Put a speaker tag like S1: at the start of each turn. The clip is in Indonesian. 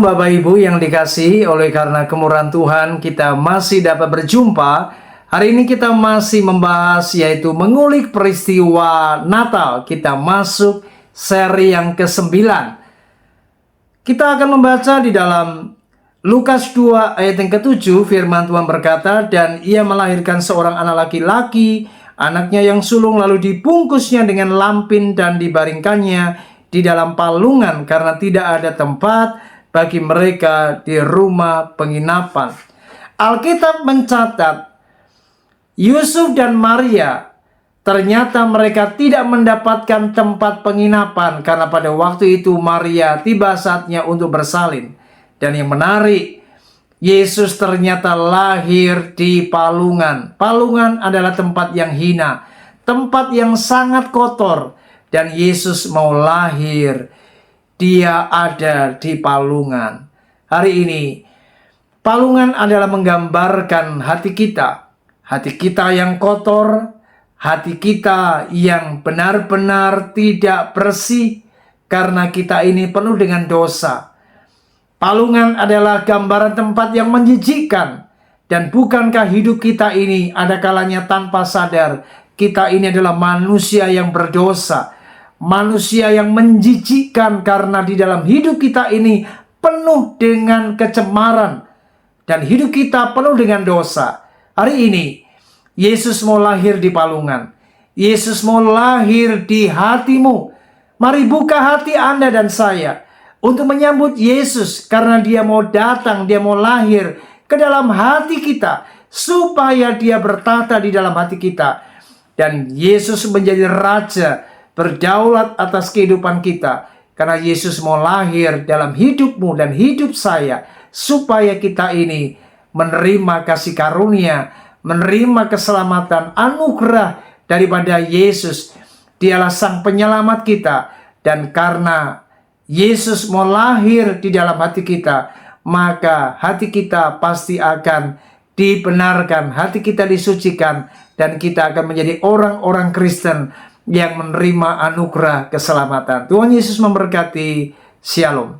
S1: Bapak Ibu yang dikasihi, oleh karena kemurahan Tuhan kita masih dapat berjumpa. Hari ini kita masih membahas yaitu mengulik peristiwa Natal. Kita masuk seri yang ke-9. Kita akan membaca di dalam Lukas 2 ayat yang ke-7. Firman Tuhan berkata, "Dan ia melahirkan seorang anak laki-laki, anaknya yang sulung, lalu dibungkusnya dengan lampin dan dibaringkannya di dalam palungan karena tidak ada tempat bagi mereka di rumah penginapan." Alkitab mencatat Yusuf dan Maria ternyata mereka tidak mendapatkan tempat penginapan karena pada waktu itu Maria tiba saatnya untuk bersalin. Dan yang menarik, Yesus ternyata lahir di palungan. Palungan adalah tempat yang hina, tempat yang sangat kotor, dan Yesus mau lahir. Dia ada di palungan. Hari ini, palungan adalah menggambarkan hati kita. Hati kita yang kotor, hati kita yang benar-benar tidak bersih, karena kita ini penuh dengan dosa. Palungan adalah gambaran tempat yang menjijikkan. Dan bukankah hidup kita ini ada kalanya tanpa sadar, kita ini adalah manusia yang berdosa, manusia yang menjijikkan karena di dalam hidup kita ini penuh dengan kecemaran dan hidup kita penuh dengan dosa. Hari ini Yesus mau lahir di palungan. Yesus mau lahir di hatimu. Mari buka hati Anda dan saya untuk menyambut Yesus, karena Dia mau datang, Dia mau lahir ke dalam hati kita supaya Dia bertata di dalam hati kita, dan Yesus menjadi raja, berdaulat atas kehidupan kita. Karena Yesus mau lahir dalam hidupmu dan hidup saya, supaya kita ini menerima kasih karunia, menerima keselamatan, anugerah daripada Yesus. Dialah sang penyelamat kita. Dan karena Yesus mau lahir di dalam hati kita, maka hati kita pasti akan dibenarkan, hati kita disucikan, dan kita akan menjadi orang-orang Kristen yang menerima anugerah keselamatan. Tuhan Yesus memberkati. Shalom.